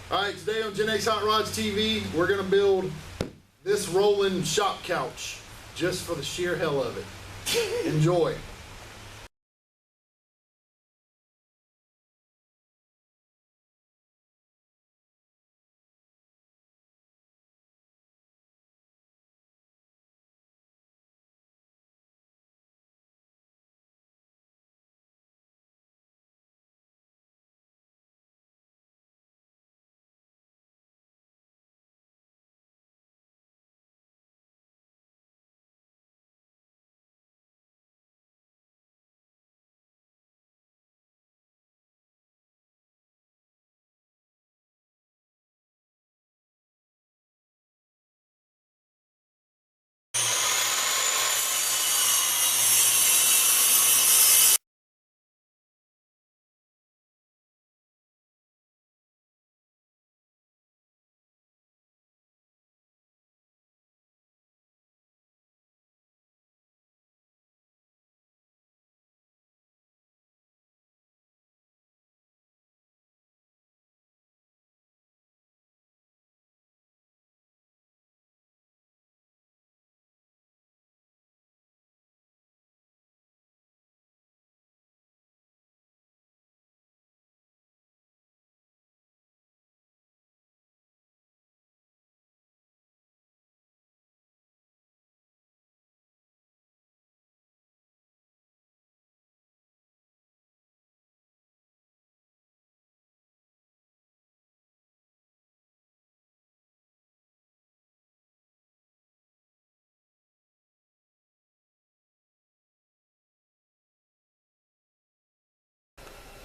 Alright, today on GenXhotrodsTV, we're going to build this rolling shop couch just for the sheer hell of it. Enjoy.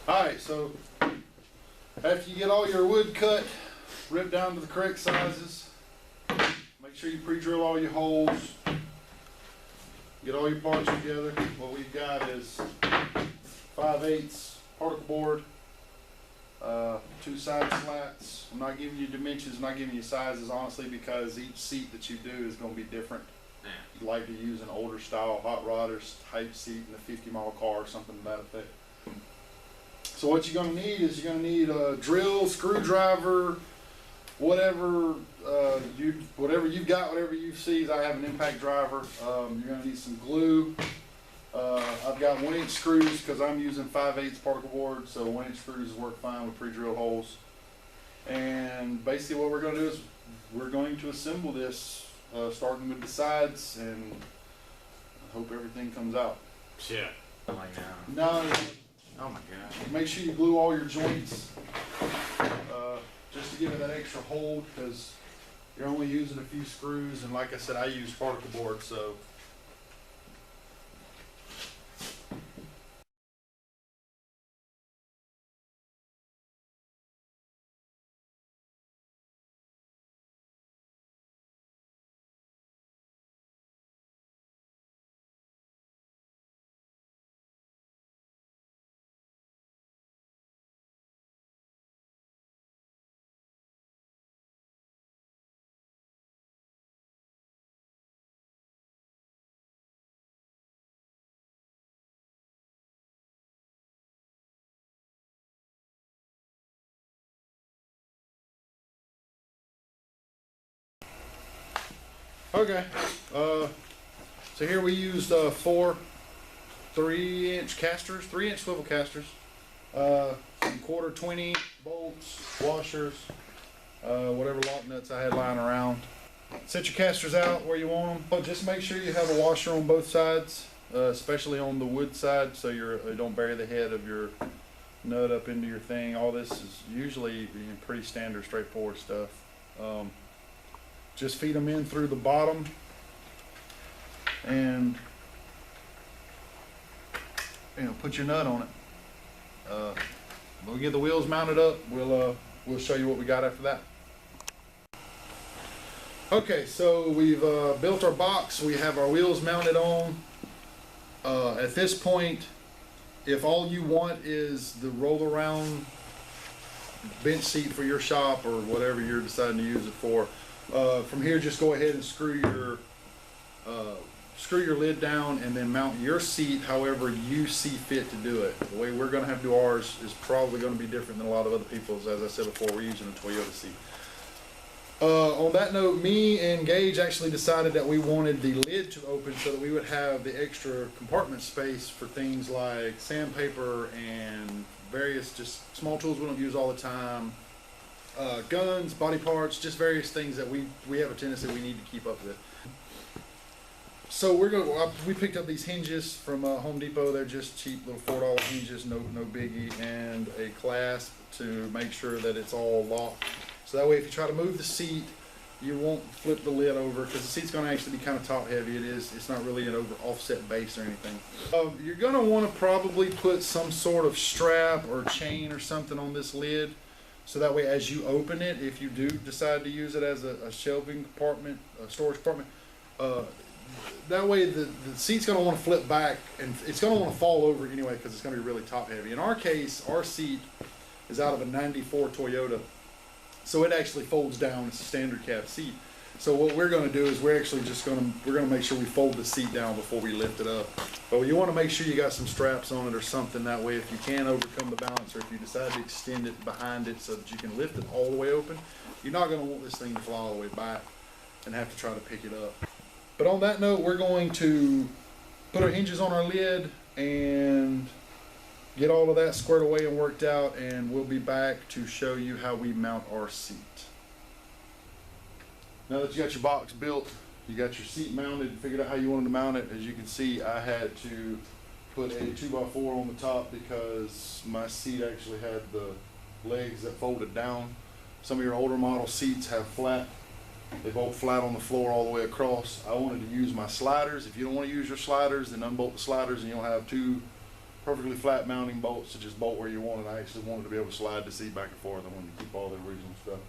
Alright, so after you get all your wood cut, ripped down to the correct sizes, make sure you pre-drill all your holes, get all your parts together. What we've got is 5/8 particle board, 2 side slats. I'm not giving you dimensions, I'm not giving you sizes, honestly, because each seat that you do is going to be different. You'd like to use an older style hot rodders type seat in a 50-mile car or something to that effect. So what you're going to need is you're going to need a drill, screwdriver, whatever you've got, whatever you see. I have an impact driver. You're going to need some glue. I've got 1-inch screws because I'm using 5/8 particle board, so 1-inch screws work fine with pre-drilled holes. And basically what we're going to do is we're going to assemble this, starting with the sides, and I hope everything comes out. Yeah. Like now. No. Oh my god. Make sure you glue all your joints just to give it that extra hold, because you're only using a few screws, and like I said, I use particle board, so. Okay, so here we used 4 3-inch casters, 3-inch swivel casters, some 1/4-20 bolts, washers, whatever lock nuts I had lying around. Set your casters out where you want them. But just make sure you have a washer on both sides, especially on the wood side, so you don't bury the head of your nut up into your thing. All this is usually pretty standard, straightforward stuff. Just feed them in through the bottom, and put your nut on it. We'll get the wheels mounted up. We'll show you what we got after that. Okay, so we've built our box. We have our wheels mounted on. At this point, if all you want is the roll around bench seat for your shop or whatever you're deciding to use it for, from here just go ahead and screw your screw your lid down and then mount your seat however you see fit to do it. The way we're going to have to do ours is probably going to be different than a lot of other people's. As I said before, we're using a Toyota seat. On that note, me and Gage actually decided that we wanted the lid to open so that we would have the extra compartment space for things like sandpaper and various just small tools we don't use all the time, guns, body parts, just various things that we have a tendency we need to keep up with. So we picked up these hinges from Home Depot. They're just cheap little $4 hinges, no biggie, and a clasp to make sure that it's all locked. So that way if you try to move the seat, you won't flip the lid over, because the seat's going to actually be kind of top heavy. It's not really an offset base or anything. You're going to want to probably put some sort of strap or chain or something on this lid, so that way as you open it, if you do decide to use it as a shelving compartment, a storage compartment, that way the seat's going to want to flip back, and it's going to want to fall over anyway because it's going to be really top heavy. In our case, our seat is out of a '94 Toyota, so it actually folds down. It's a standard cab seat. So what we're going to do is we're actually just going to make sure we fold the seat down before we lift it up. But you want to make sure you got some straps on it or something, that way if you can overcome the balance, or if you decide to extend it behind it so that you can lift it all the way open, you're not going to want this thing to fly all the way back and have to try to pick it up. But on that note, we're going to put our hinges on our lid and get all of that squared away and worked out, and we'll be back to show you how we mount our seat. Now that you got your box built, you got your seat mounted, figured out how you wanted to mount it. As you can see, I had to put a 2x4 on the top because my seat actually had the legs that folded down. Some of your older model seats have flat. They bolt flat on the floor all the way across. I wanted to use my sliders. If you don't want to use your sliders, then unbolt the sliders and you'll have two perfectly flat mounting bolts to just bolt where you want it. I actually wanted to be able to slide the seat back and forth. I wanted to keep all the original stuff.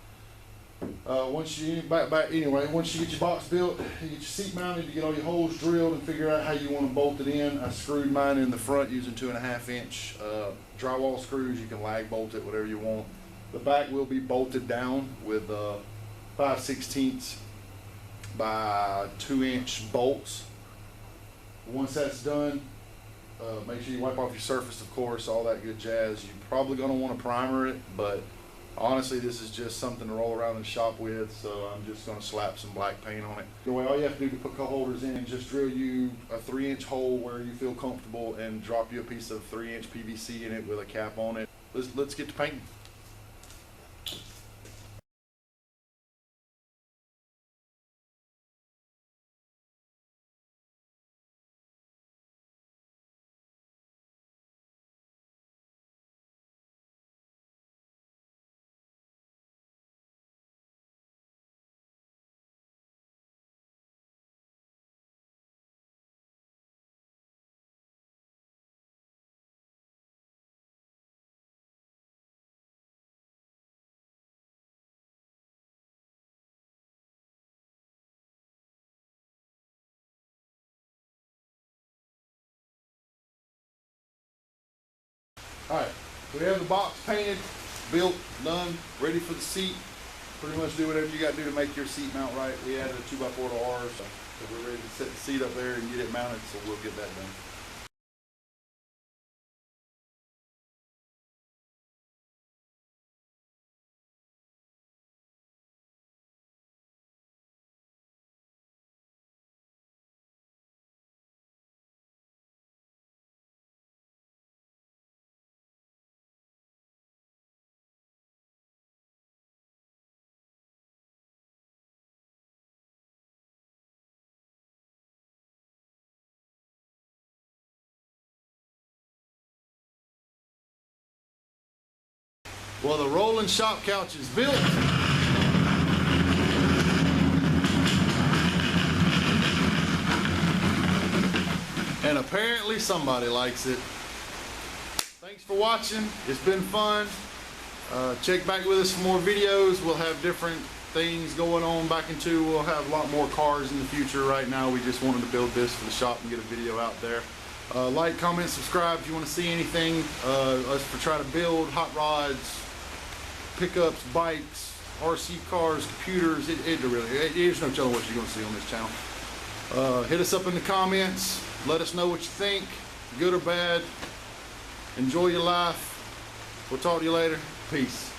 Once you get your box built, you get your seat mounted, you get all your holes drilled and figure out how you want to bolt it in. I screwed mine in the front using 2.5-inch drywall screws. You can lag bolt it, whatever you want. The back will be bolted down with 5/16 by 2-inch bolts. Once that's done, make sure you wipe off your surface, of course, all that good jazz. You're probably going to want to primer it, but honestly, this is just something to roll around in the shop with, so I'm just going to slap some black paint on it. Anyway, all you have to do to put cup holders in is just drill you a 3-inch hole where you feel comfortable and drop you a piece of 3-inch PVC in it with a cap on it. Let's get to painting. Alright, so we have the box painted, built, done, ready for the seat. Pretty much do whatever you got to do to make your seat mount right. We added a 2x4 to ours, so we're ready to set the seat up there and get it mounted, so we'll get that done. Well, the rolling shop couch is built. And apparently somebody likes it. Thanks for watching. It's been fun. Check back with us for more videos. We'll have different things going on back into. We'll have a lot more cars in the future. Right now we just wanted to build this for the shop and get a video out there. Like, comment, subscribe if you want to see anything. Us for try to build hot rods, pickups, bikes, RC cars, computers. There's no telling what you're going to see on this channel. Hit us up in the comments. Let us know what you think, good or bad. Enjoy your life. We'll talk to you later. Peace.